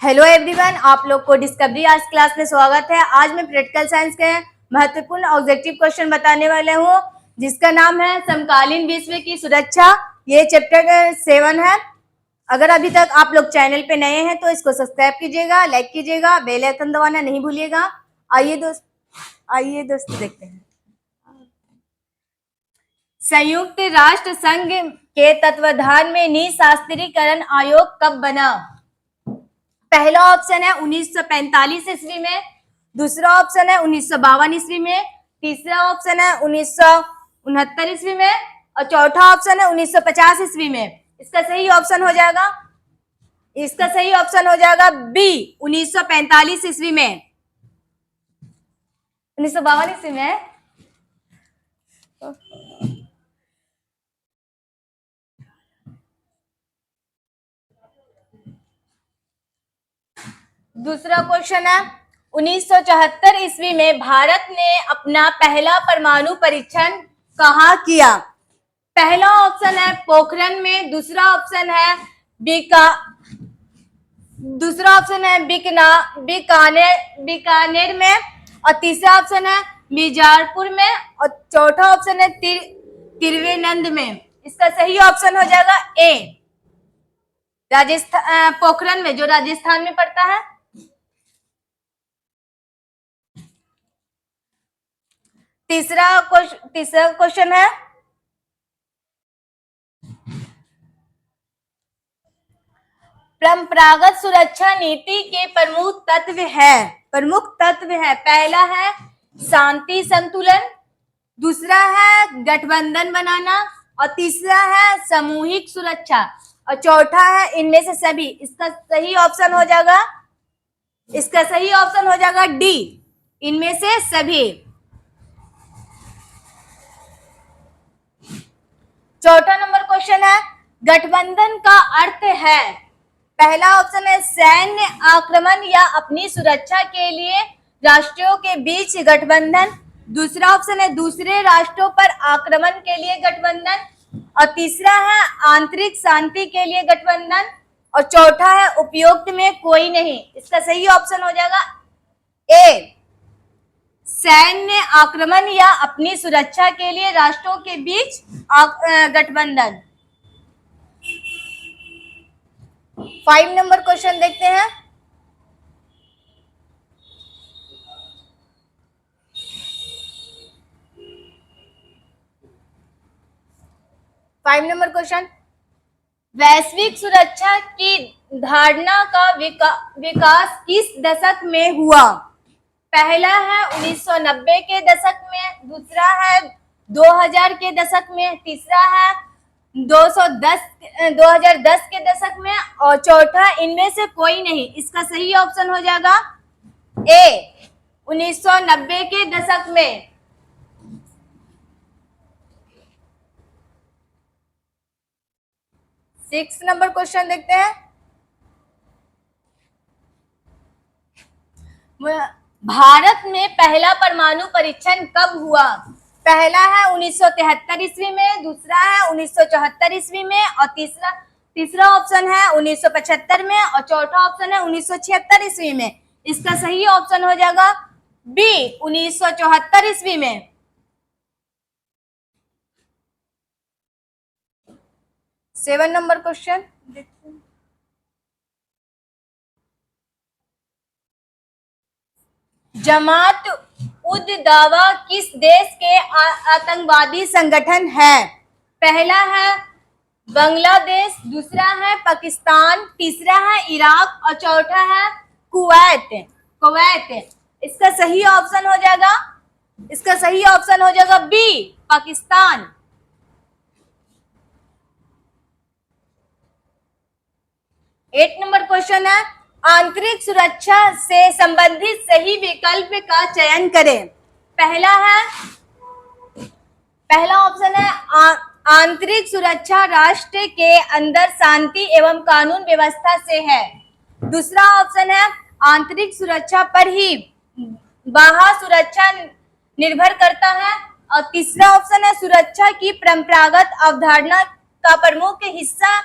Hello everyone, आप लोग को डिस्कवरी आज क्लास में स्वागत है। आज मैं प्रैक्टिकल साइंस के महत्वपूर्ण ऑब्जेक्टिव क्वेश्चन बताने वाले हूँ, जिसका नाम है समकालीन विश्व की सुरक्षा। ये चैप्टर 7 है। अगर अभी तक आप लोग चैनल पे नए हैं तो इसको सब्सक्राइब कीजिएगा, लाइक कीजिएगा, बेल आइकन दबाना नहीं भूलिएगा। आइए दोस्त देखते हैं। संयुक्त राष्ट्र संघ के तत्वाधान में निशास्त्रीकरण आयोग कब बना? पहला ऑप्शन है 1945 ईस्वी में, दूसरा ऑप्शन है 1952 ईस्वी में, तीसरा ऑप्शन है 1969 ईस्वी में और चौथा ऑप्शन है 1950 ईस्वी में। इसका सही ऑप्शन हो जाएगा बी 1945 ईस्वी में। 1952 ईस्वी में दूसरा क्वेश्चन है 1974 ईस्वी में भारत ने अपना पहला परमाणु परीक्षण कहाँ किया? पहला ऑप्शन है पोखरण में, दूसरा ऑप्शन है बीकानेर में और तीसरा ऑप्शन है मिर्जापुर में और चौथा ऑप्शन है त्रिवेंद्र में। इसका सही ऑप्शन हो जाएगा ए राजस्थान, पोखरण में, जो राजस्थान में पड़ता है। तीसरा क्वेश्चन है परंपरागत सुरक्षा नीति के प्रमुख तत्व है। पहला है शांति संतुलन, दूसरा है गठबंधन बनाना और तीसरा है सामूहिक सुरक्षा और चौथा है इनमें से सभी। इसका सही ऑप्शन हो जाएगा डी, इनमें से सभी। चौथा नंबर क्वेश्चन है गठबंधन का अर्थ है। पहला ऑप्शन है सैन्य आक्रमण या अपनी सुरक्षा के लिए राष्ट्रों के बीच गठबंधन, दूसरा ऑप्शन है दूसरे राष्ट्रों पर आक्रमण के लिए गठबंधन और तीसरा है आंतरिक शांति के लिए गठबंधन और चौथा है उपयुक्त में कोई नहीं। इसका सही ऑप्शन हो जाएगा ए सैन्य आक्रमण या अपनी सुरक्षा के लिए राष्ट्रों के बीच गठबंधन। 5 नंबर क्वेश्चन देखते हैं। वैश्विक सुरक्षा की धारणा का विकास किस दशक में हुआ? पहला है 1990 के दशक में, दूसरा है 2000 के दशक में, तीसरा है 2010 के दशक में और चौथा इनमें से कोई नहीं। इसका सही ऑप्शन हो जाएगा ए 1990 के दशक में। सिक्स नंबर क्वेश्चन देखते हैं। भारत में पहला परमाणु परीक्षण कब हुआ? पहला है 1973 ईस्वी में, दूसरा है 1974 ईस्वी में और तीसरा ऑप्शन है 1975 में और चौथा ऑप्शन है 1976 ईस्वी में। इसका सही ऑप्शन हो जाएगा बी 1974 ईस्वी में। 7 नंबर क्वेश्चन देखते हैं। जमात उद दावा किस देश के आतंकवादी संगठन है? पहला है बांग्लादेश, दूसरा है पाकिस्तान, तीसरा है इराक और चौथा है कुवैत। इसका सही ऑप्शन हो जाएगा बी पाकिस्तान। 8 नंबर क्वेश्चन है आंतरिक सुरक्षा से संबंधित सही विकल्प का चयन करें। पहला ऑप्शन है आंतरिक सुरक्षा राष्ट्र के अंदर शांति एवं कानून व्यवस्था से है, दूसरा ऑप्शन है आंतरिक सुरक्षा पर ही बाह्य सुरक्षा निर्भर करता है और तीसरा ऑप्शन है सुरक्षा की परंपरागत अवधारणा का प्रमुख हिस्सा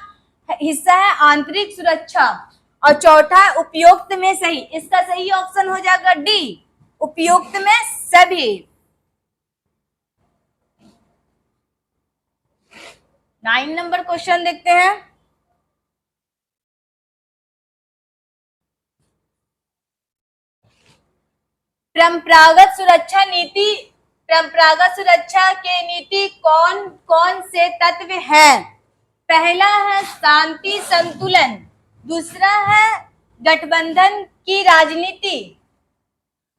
है आंतरिक सुरक्षा और चौथा है उपयुक्त में सही। इसका सही ऑप्शन हो जाएगा डी, उपयुक्त में सभी। 9 नंबर क्वेश्चन देखते हैं। परंपरागत सुरक्षा नीति, परंपरागत सुरक्षा के नीति कौन कौन से तत्व हैं? पहला है शांति संतुलन, दूसरा है गठबंधन की राजनीति,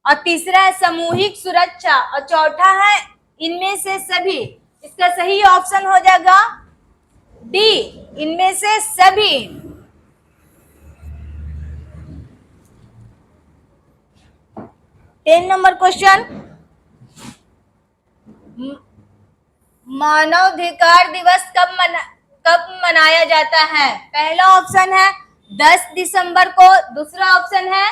और तीसरा है सामूहिक सुरक्षा, और चौथा है इनमें से सभी। इसका सही ऑप्शन हो जाएगा डी, इनमें से सभी। 10 नंबर क्वेश्चन, मानवाधिकार दिवस कब मनाया जाता है? पहला ऑप्शन है 10 दिसंबर को, दूसरा ऑप्शन है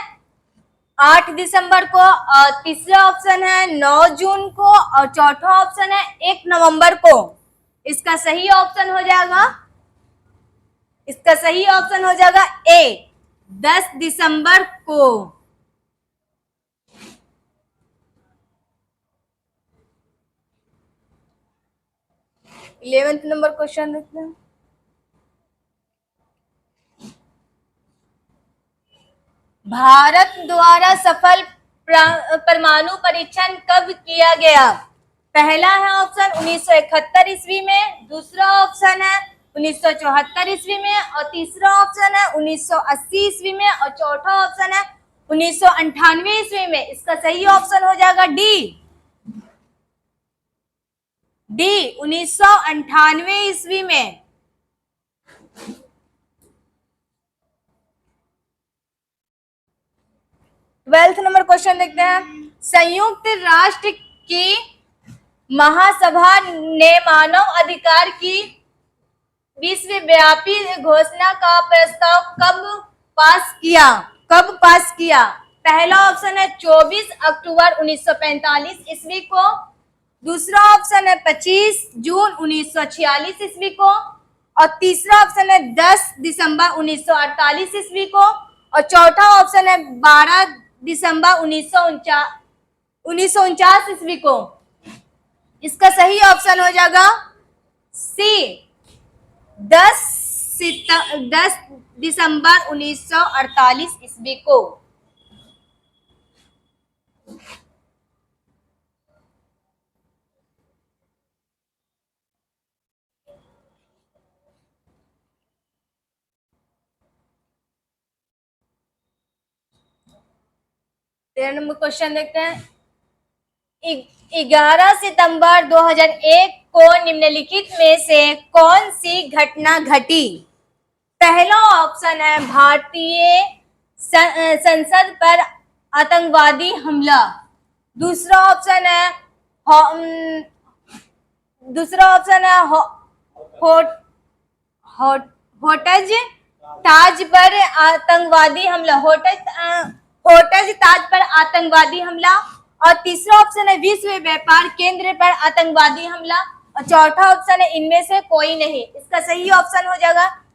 8 दिसंबर को, और तीसरा ऑप्शन है 9 जून को, और चौथा ऑप्शन है 1 नवंबर को। इसका सही ऑप्शन हो जाएगा, इसका सही ऑप्शन हो जाएगा ए, 10 दिसंबर को। 11th नंबर क्वेश्चन देखते हैं। भारत द्वारा सफल परमाणु परीक्षण कब किया गया? पहला है ऑप्शन 1971 ईस्वी में, दूसरा ऑप्शन है 1974 ईस्वी में, और तीसरा ऑप्शन है 1980 ईस्वी में, और चौथा ऑप्शन है 1998 ईस्वी में। इसका सही ऑप्शन हो जाएगा डी, डी 1998 ईस्वी में। 12th नंबर क्वेश्चन देखते हैं। संयुक्त राष्ट्र की महासभा ने मानव अधिकार की विश्वव्यापी घोषणा का प्रस्ताव कब पास किया? पहला ऑप्शन है 24 अक्टूबर 1945 ईस्वी को, दूसरा ऑप्शन है 25 जून 1946 ईस्वी को, और तीसरा ऑप्शन है 10 दिसंबर 1948 ईस्वी को, और चौथा ऑप्शन है 12 दिसंबर 1949 ईस्वी को। इसका सही ऑप्शन हो जाएगा सी, 10 दिसंबर 1948 ईस्वी को। तेरह नंबर क्वेश्चन देखते हैं। 11 सितंबर 2001 को निम्नलिखित में से कौन सी घटना घटी? पहला ऑप्शन है भारतीय संसद पर आतंकवादी हमला, दूसरा ऑप्शन है होटज ताज पर आतंकवादी हमला, होटज ताज पर आतंकवादी हमला, और तीसरा ऑप्शन है विश्व व्यापार केंद्र पर आतंकवादी हमला, और चौथा ऑप्शन है इनमें से कोई नहीं। इसका सही ऑप्शन हो जाएगा,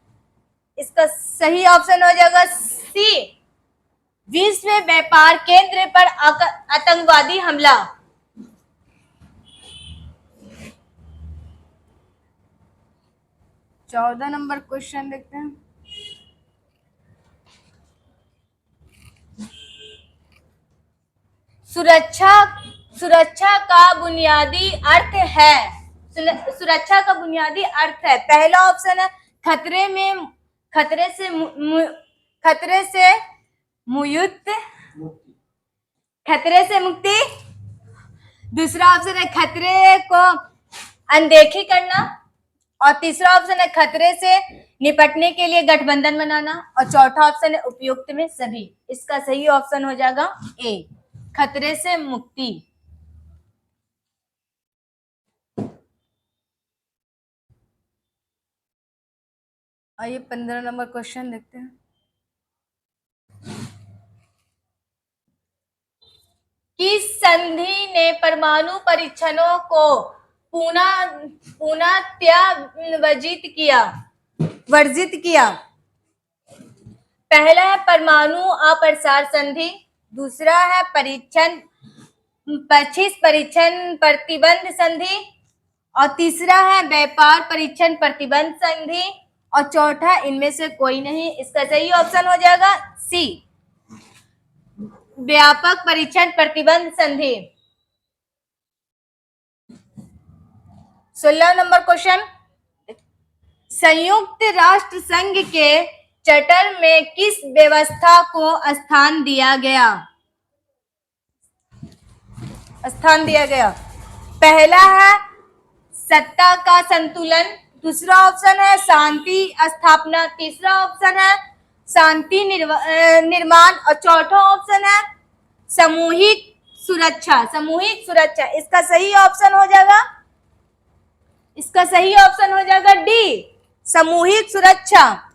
इसका सही ऑप्शन हो जाएगा सी, विश्व व्यापार केंद्र पर आतंकवादी हमला। 14 नंबर क्वेश्चन देखते हैं। सुरक्षा का बुनियादी अर्थ है, सुरक्षा का बुनियादी अर्थ है। पहला ऑप्शन है खतरे से मुक्ति, दूसरा ऑप्शन है खतरे को अनदेखी करना, और तीसरा ऑप्शन है खतरे से निपटने के लिए गठबंधन बनाना, और चौथा ऑप्शन है उपयुक्त में सभी। इसका सही ऑप्शन हो जाएगा ए, खतरे से मुक्ति। आइए 15 नंबर क्वेश्चन देखते हैं। किस संधि ने परमाणु परीक्षणों को वर्जित किया? पहला है परमाणु अप्रसार संधि, दूसरा है परीक्षण 25 परीक्षण प्रतिबंध संधि, और तीसरा है व्यापार परीक्षण प्रतिबंध संधि, और चौथा इनमें से कोई नहीं। इसका सही ऑप्शन हो जाएगा सी, व्यापक परीक्षण प्रतिबंध संधि। 16 नंबर क्वेश्चन, संयुक्त राष्ट्र संघ के चार्टर में किस व्यवस्था को स्थान दिया गया? पहला है सत्ता का संतुलन, दूसरा ऑप्शन है शांति स्थापना, तीसरा ऑप्शन है शांति निर्माण, और चौथा ऑप्शन है सामूहिक सुरक्षा। इसका सही ऑप्शन हो जाएगा डी, सामूहिक सुरक्षा।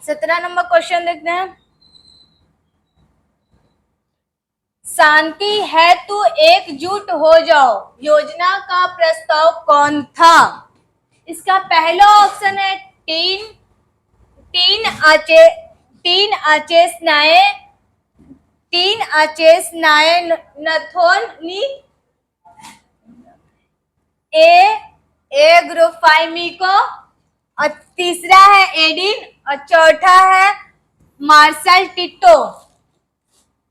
सत्रह नंबर क्वेश्चन देखते हैं, शांति है तो एकजुट हो जाओ योजना का प्रस्ताव कौन था? इसका पहला ऑप्शन है तीन आचेस नाये नथोनी, ए ग्रुफाइमिको, और तीसरा है एडिन, और चौथा है मार्शल टिटो।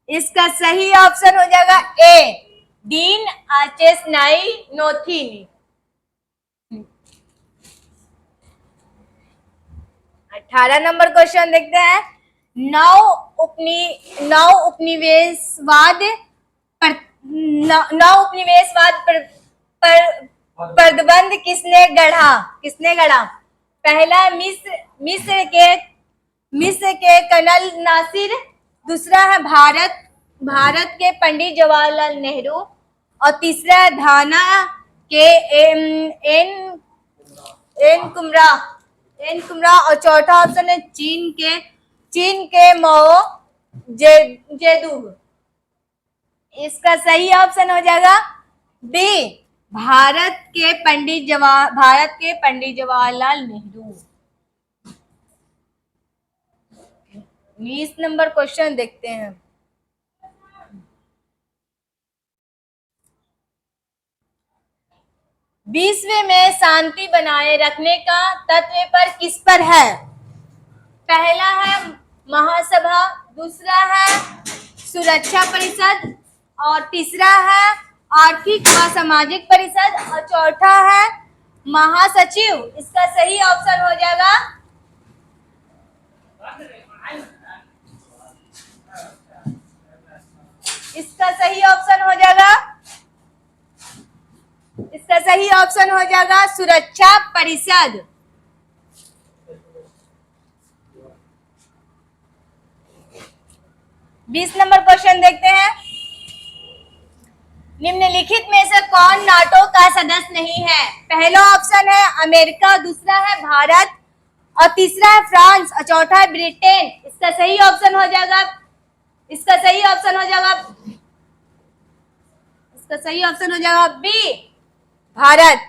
इसका सही ऑप्शन हो जाएगा ए, डीन आचेस नाई नोथिनी। 18 नंबर क्वेश्चन देखते हैं, नौ उपनिवेशवाद प्रतिबंध किसने गढ़ा? पहला मिस्र के कर्नल नासिर, दूसरा है भारत के पंडित जवाहरलाल नेहरू, और तीसरा है घाना के एन कुमरा, और चौथा ऑप्शन है चीन के माओ जेदू। इसका सही ऑप्शन हो जाएगा बी, भारत के पंडित जवाहरलाल नेहरू। 20 नंबर क्वेश्चन देखते हैं, विश्व में शांति बनाए रखने का तत्व पर किस पर है? पहला है महासभा, दूसरा है सुरक्षा परिषद, और तीसरा है आर्थिक व सामाजिक परिषद, और चौथा है महासचिव। इसका सही ऑप्शन हो जाएगा सुरक्षा परिषद। बीस नंबर क्वेश्चन देखते हैं, निम्नलिखित में से कौन नाटो का सदस्य नहीं है? पहला ऑप्शन है अमेरिका, दूसरा है भारत, और तीसरा है फ्रांस, और चौथा है ब्रिटेन। इसका सही ऑप्शन हो जाएगा बी, भारत।